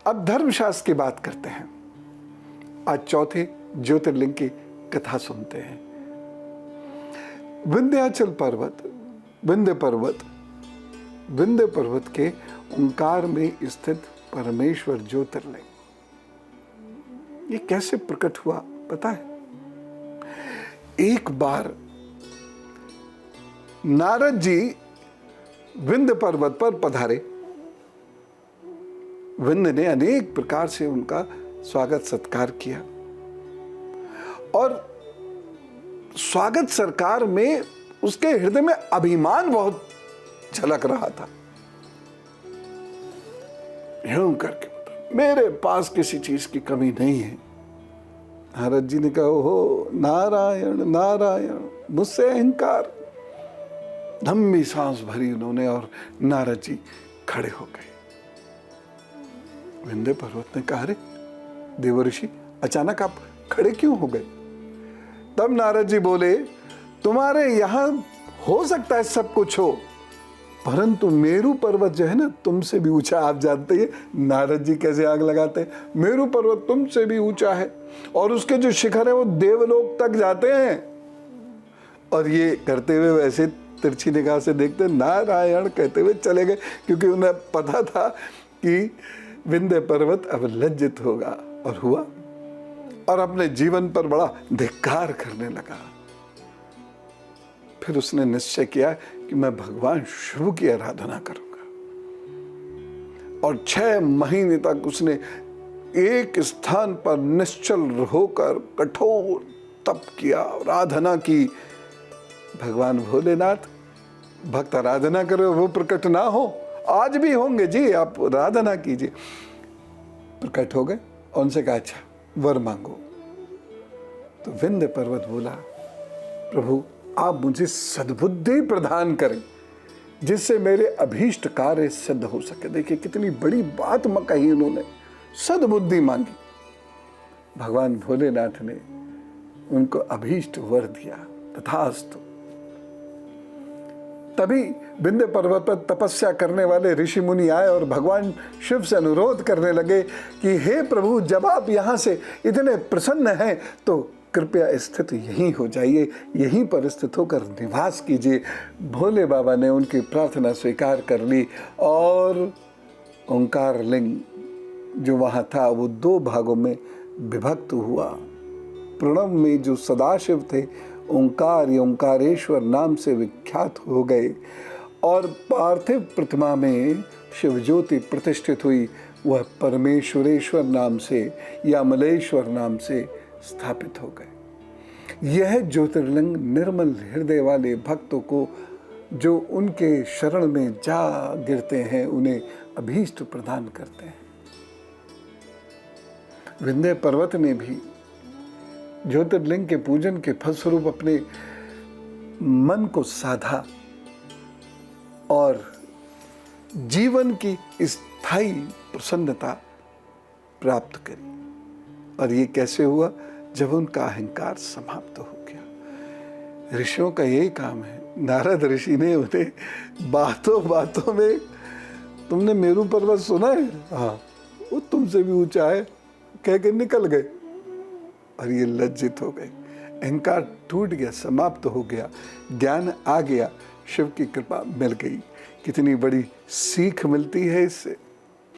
अब धर्मशास्त्र की बात करते हैं। आज चौथे ज्योतिर्लिंग की कथा सुनते हैं। विंध्याचल पर्वत, विंध्य पर्वत के ओंकार में स्थित परमेश्वर ज्योतिर्लिंग, ये कैसे प्रकट हुआ पता है? एक बार नारद जी विंध्य पर्वत पर पधारे। विंध्य ने अनेक प्रकार से उनका स्वागत सत्कार किया और स्वागत सत्कार में उसके हृदय में अभिमान बहुत झलक रहा था। यूं करके मेरे पास किसी चीज की कमी नहीं है। नारद जी ने कहा, ओहो नारायण नारायण, मुझसे अहंकार। लंबी सांस भरी उन्होंने और नारद जी खड़े हो गए। विंध्य पर्वत ने कहा, रे देवर्षि, अचानक आप खड़े क्यों हो गए? तब नारद जी बोले, तुम्हारे यहां हो सकता है सब कुछ हो, परंतु मेरू पर्वत जो है ना, तुमसे भी ऊंचा। आप जानते हैं नारद जी कैसे आग लगाते हैं। मेरू पर्वत तुमसे भी ऊंचा है और उसके जो शिखर है वो देवलोक तक जाते हैं। और ये करते हुए वैसे तिरछी निगाह से देखते नारायण कहते हुए चले गए, क्योंकि उन्हें पता था कि विंध्य पर्वत अब लज्जित होगा। और हुआ, और अपने जीवन पर बड़ा धिक्कार करने लगा। फिर उसने निश्चय किया कि मैं भगवान शिव की आराधना करूंगा। और 6 महीने तक उसने एक स्थान पर निश्चल होकर कठोर तप किया, आराधना की। भगवान भोलेनाथ, भक्त आराधना करो वो प्रकट ना हो, आज भी होंगे जी, आप आराधना कीजिए। प्रकट हो गए और उनसे कहा, अच्छा वर मांगो। तो विंध्य पर्वत बोला, प्रभु आप मुझे सद्बुद्धि प्रदान करें जिससे मेरे अभीष्ट कार्य सिद्ध हो सके। देखिए कितनी बड़ी बात कही उन्होंने, सद्बुद्धि मांगी। भगवान भोलेनाथ ने उनको अभीष्ट वर दिया, तथास्तु। तभी विंध्य पर्वत पर तपस्या करने वाले ऋषि मुनि आए और भगवान शिव से अनुरोध करने लगे कि हे प्रभु, जब आप यहाँ से इतने प्रसन्न हैं तो कृपया स्थित यहीं हो जाइए, यहीं पर स्थित होकर निवास कीजिए। भोले बाबा ने उनकी प्रार्थना स्वीकार कर ली और ओंकार लिंग जो वहाँ था वो 2 भागों में विभक्त हुआ। प्रणव में जो सदाशिव थे, ओंकार या ओंकारेश्वर नाम से विख्यात हो गए, और पार्थिव प्रतिमा में शिव ज्योति प्रतिष्ठित हुई, वह परमेश्वरेश्वर नाम से या मलेश्वर नाम से स्थापित हो गए। यह ज्योतिर्लिंग निर्मल हृदय वाले भक्तों को जो उनके शरण में जा गिरते हैं उन्हें अभीष्ट प्रदान करते हैं। विंध्य पर्वत ने भी ज्योतिर्लिंग के पूजन के फलस्वरूप अपने मन को साधा और जीवन की स्थायी प्रसन्नता प्राप्त करी। और ये कैसे हुआ? जब उनका अहंकार समाप्त हो गया। ऋषियों का यही काम है। नारद ऋषि ने उन्हें बातों बातों में, तुमने मेरू पर्वत सुना है? हाँ, वो तुमसे भी ऊंचा है कह के निकल गए और ये लज्जित हो गए। अहंकार टूट गया, समाप्त हो गया, ज्ञान आ गया, शिव की कृपा मिल गई। कितनी बड़ी सीख मिलती है इससे।